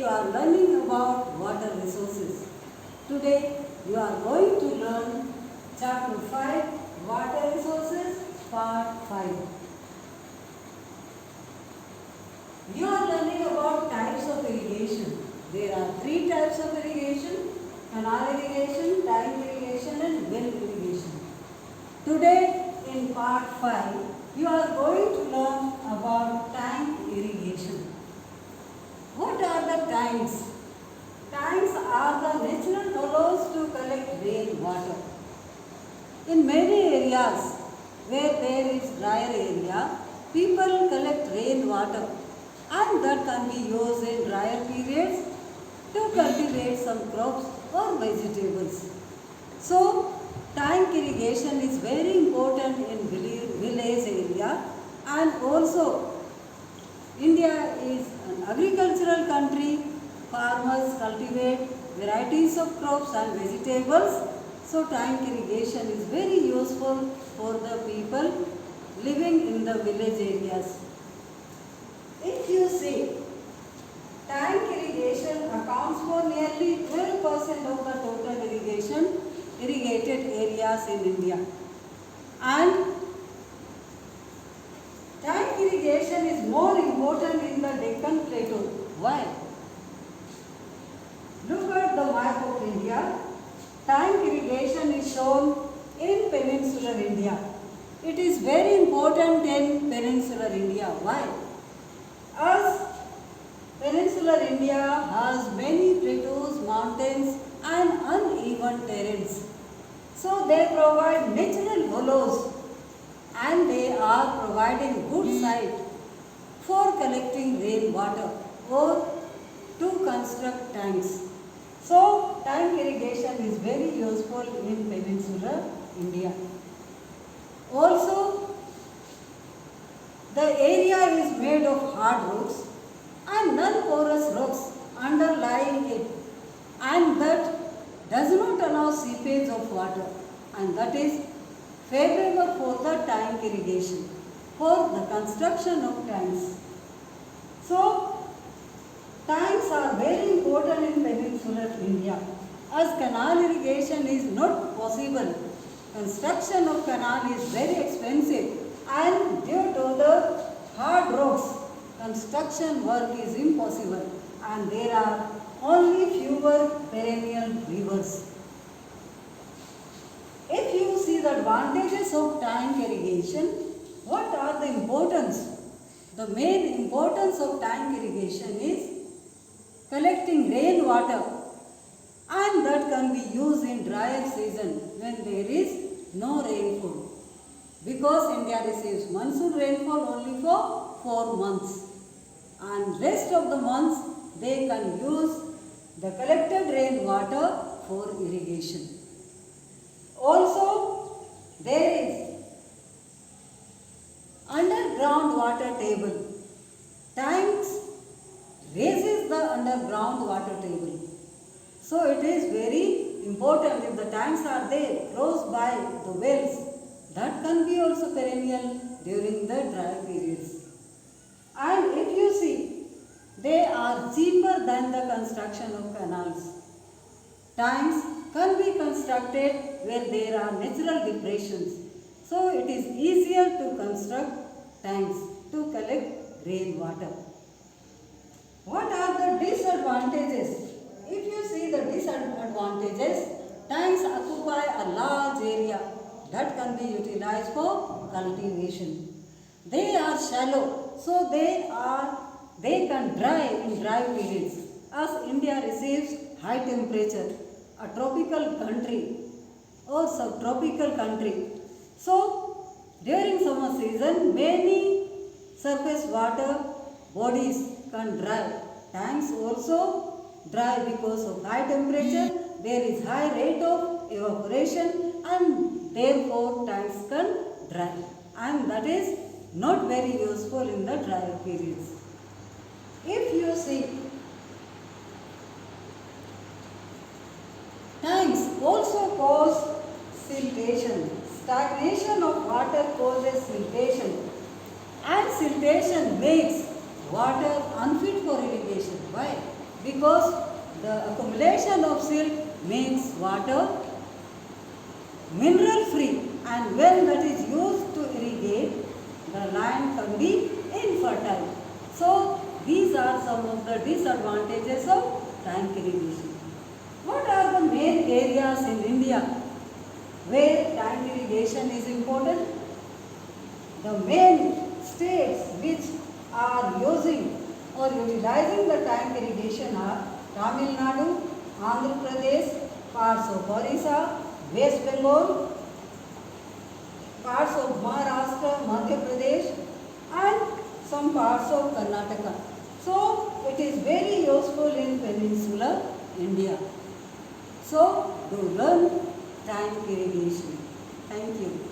are learning about water resources. Today you are going to learn chapter 5 water resources part 5. You are learning about types of irrigation. There are 3 types of irrigation: canal irrigation, tank irrigation and well irrigation. Today in part 5 you are going to learn about tank irrigation. What are the tanks? Tanks are the natural hollows to collect rain water. In many areas where there is drier area, people collect rain water and that can be used in drier periods to cultivate some crops or vegetables. So, tank irrigation is very important in village area, and also India is an agricultural country. Farmers cultivate varieties of crops and vegetables. So tank irrigation is very useful for the people living in the village areas. If you see, tank irrigation accounts for nearly 12% of the total irrigated areas in India. And tank irrigation is more important in the Deccan Plateau. Why? Look at the map of India. Tank irrigation is shown in peninsular India. It is very important in peninsular India. Why? As peninsular India has many plateaus, mountains and uneven terrains. So they provide natural hollows and they are providing good site for collecting rain water or to construct tanks. So tank irrigation is very useful in peninsular India. Also, the area is made of hard rocks and non-porous rocks underlying it, and that does not allow seepage of water, and that is favorable for the tank irrigation, for the construction of tanks. So, tanks are very important in peninsular India. As canal irrigation is not possible, construction of canal is very expensive, and due to the hard rocks, construction work is impossible, and there are only fewer perennial rivers. If you see the advantages of tank irrigation, what are the importance? The main importance of tank irrigation is collecting rain water, and that can be used in drier season when there is no rainfall, because India receives monsoon rainfall only for 4 months, and rest of the months they can use the collected rain water for irrigation. Also, there is underground water table. Tanks raises the underground water table. So it is very important. If the tanks are there close by the wells, that can be also perennial during the dry periods. And if you see, they are cheaper than the construction of canals. Tanks can be constructed where there are natural depressions. So it is easier to construct tanks to collect rainwater. What are the disadvantages? If you see the disadvantages, tanks occupy a large area that can be utilized for cultivation. They are shallow, so they can dry in dry periods. As India receives high temperature, a tropical country or subtropical country. So during summer season, many surface water bodies can dry. Tanks also dry because of high temperature. There is high rate of evaporation, and therefore tanks can dry, and that is not very useful in the drier periods. If you see, tanks also cause siltation. Stagnation of water causes siltation, and siltation makes water unfit for irrigation. Why? because the accumulation of silt makes water mineral free, and when that is used to irrigate, the land can be infertile. So these are some of the disadvantages of tank irrigation. What are the main areas in India where tank irrigation is important? The main states which are using or utilizing the tank irrigation are Tamil Nadu, Andhra Pradesh, parts of Orissa, West Bengal, parts of Maharashtra, Madhya Pradesh, and some parts of Karnataka. So it is very useful in peninsular India. So do learn tank irrigation. Thank you.